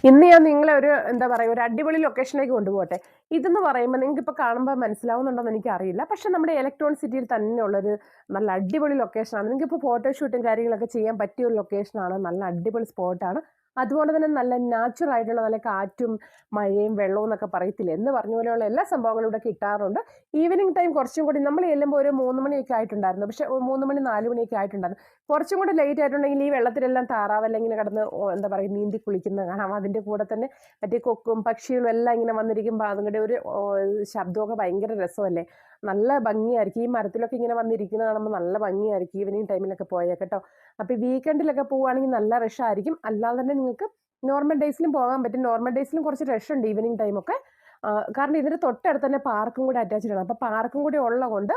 ഇന്ന് ഞാൻ നിങ്ങളെ ഒരു എന്താ പറയുക ഒരു അടിപൊളി ലൊക്കേഷനിലേക്ക് കൊണ്ടുപോകട്ടെ. ഇതെന്ന് പറയുമ്പോൾ നിങ്ങൾക്ക് ഇപ്പോൾ കാണുമ്പോൾ മനസ്സിലാവുന്നുണ്ടോന്ന് എനിക്കറിയില്ല. പക്ഷെ നമ്മുടെ ഇലക്ട്രോണിക് സിറ്റിയിൽ തന്നെയുള്ളൊരു നല്ല അടിപൊളി ലൊക്കേഷനാണ്. നിങ്ങൾക്കിപ്പോൾ ഫോട്ടോഷൂട്ടും കാര്യങ്ങളൊക്കെ ചെയ്യാൻ പറ്റിയ ഒരു ലൊക്കേഷനാണ്. നല്ല അടിപൊളി സ്പോട്ടാണ്. അതുപോലെ തന്നെ നല്ല നാച്ചുറൽ ആയിട്ടുള്ള നല്ല കാറ്റും മഴയും വെള്ളവും എന്നൊക്കെ പറയത്തില്ലേ, എന്ന് പറഞ്ഞ പോലെയുള്ള എല്ലാ സംഭവങ്ങളും ഇവിടെ കിട്ടാറുണ്ട്. ഈവനിങ് ടൈം കുറച്ചും കൂടി നമ്മൾ ചെല്ലുമ്പോൾ ഒരു 3 മണിയൊക്കെ ആയിട്ടുണ്ടായിരുന്നു. പക്ഷെ 3 മണി 4 മണിയൊക്കെ ആയിട്ടുണ്ടായിരുന്നു. കുറച്ചും കൂടി ലേറ്റ് ആയിട്ടുണ്ടെങ്കിൽ ഈ വെള്ളത്തിലെല്ലാം താറാവെല്ലാം ഇങ്ങനെ കിടന്ന് എന്താ പറയുക നീന്തി കുളിക്കുന്നത് കാണാം. അതിൻ്റെ കൂടെ തന്നെ മറ്റേ കൊക്കും പക്ഷികളും എല്ലാം ഇങ്ങനെ വന്നിരിക്കുമ്പോൾ അതുങ്ങളുടെ ഒരു ശബ്ദമൊക്കെ ഭയങ്കര രസമല്ലേ, നല്ല ഭംഗിയായിരിക്കും. ഈ മരത്തിലൊക്കെ ഇങ്ങനെ വന്നിരിക്കുന്നത് കാണുമ്പോൾ നല്ല ഭംഗിയായിരിക്കും. ഈവനിങ് ടൈമിലൊക്കെ പോയാൽ കേട്ടോ. അപ്പോൾ വീക്കെൻഡിലൊക്കെ പോവുകയാണെങ്കിൽ നല്ല റഷായിരിക്കും. അല്ലാതെ തന്നെ നിങ്ങൾക്ക് നോർമൽ ഡേയ്സിലും പോകാൻ പറ്റും. നോർമൽ ഡേയ്സിലും കുറച്ച് റഷ് ഉണ്ട് ഈവനിങ് ടൈമൊക്കെ. കാരണം ഇതിന് തൊട്ടടുത്ത് തന്നെ പാർക്കും കൂടി അറ്റാച്ച്ഡ് ആണ്. അപ്പോൾ പാർക്കും കൂടി ഉള്ളത് കൊണ്ട്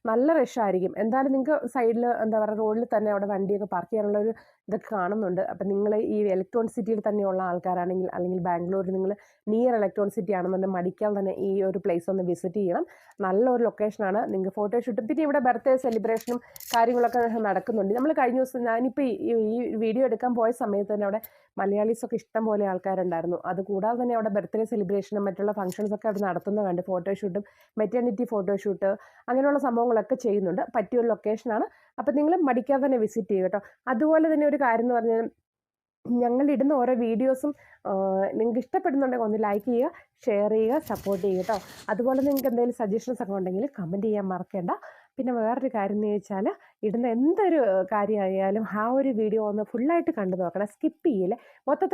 നല്ല റഷായിരിക്കും. എന്തായാലും നിങ്ങൾക്ക് സൈഡിൽ എന്താ പറയുക റോഡിൽ തന്നെ അവിടെ വണ്ടിയൊക്കെ പാർക്ക് ചെയ്യാനുള്ള ഒരു ഇതൊക്കെ കാണുന്നുണ്ട്. അപ്പം നിങ്ങൾ ഈ ഇലക്ട്രോണിക് സിറ്റിയിൽ തന്നെയുള്ള ആൾക്കാരാണെങ്കിൽ, അല്ലെങ്കിൽ ബാംഗ്ലൂരിൽ നിങ്ങൾ നിയർ ഇലക്ട്രോണിക് സിറ്റി ആണെന്നുണ്ടെങ്കിൽ മടിക്കാൽ തന്നെ ഈ ഒരു പ്ലേസ് ഒന്ന് വിസിറ്റ് ചെയ്യണം. നല്ലൊരു ലൊക്കേഷനാണ്. നിങ്ങൾക്ക് ഫോട്ടോഷൂട്ടും പിന്നെ ഇവിടെ ബർത്ത്ഡേ സെലിബ്രേഷനും കാര്യങ്ങളൊക്കെ നടക്കുന്നുണ്ട്. നമ്മൾ കഴിഞ്ഞ ദിവസം ഞാനിപ്പോൾ ഈ വീഡിയോ എടുക്കാൻ പോയ സമയത്ത് തന്നെ അവിടെ മലയാളീസൊക്കെ ഇഷ്ടം പോലെ ആൾക്കാരുണ്ടായിരുന്നു. അതുകൂടാതെ തന്നെ അവിടെ ബർത്ത്ഡേ സെലിബ്രേഷനും മറ്റുള്ള ഫംഗ്ഷൻസൊക്കെ അവിടെ നടത്തുന്നത് കണ്ട് ഫോട്ടോഷൂട്ടും മെറ്റേണിറ്റി ഫോട്ടോഷൂട്ട് അങ്ങനെയുള്ള സംഭവങ്ങളൊക്കെ ചെയ്യുന്നുണ്ട്. പറ്റിയൊരു ലൊക്കേഷനാണ്. അപ്പം നിങ്ങൾ മടിക്കാതെ തന്നെ വിസിറ്റ് ചെയ്യും കേട്ടോ. അതുപോലെ തന്നെ ഒരു കാര്യം എന്ന് പറഞ്ഞാൽ ഞങ്ങളിടുന്ന ഓരോ വീഡിയോസും നിങ്ങൾക്ക് ഇഷ്ടപ്പെടുന്നുണ്ടെങ്കിൽ ഒന്ന് ലൈക്ക് ചെയ്യുക, ഷെയർ ചെയ്യുക, സപ്പോർട്ട് ചെയ്യുക കേട്ടോ. അതുപോലെ നിങ്ങൾക്ക് എന്തെങ്കിലും സജഷൻസ് ഒക്കെ ഉണ്ടെങ്കിൽ കമൻറ്റ് ചെയ്യാൻ മറക്കേണ്ട. പിന്നെ വേറൊരു കാര്യം എന്ന് ചോദിച്ചാൽ ഇടുന്ന എന്തൊരു കാര്യമായാലും ആ ഒരു വീഡിയോ ഒന്ന് ഫുള്ളായിട്ട് കണ്ടു നോക്കണം, സ്കിപ്പ് ചെയ്യില്ലേ. മൊത്തത്തിൽ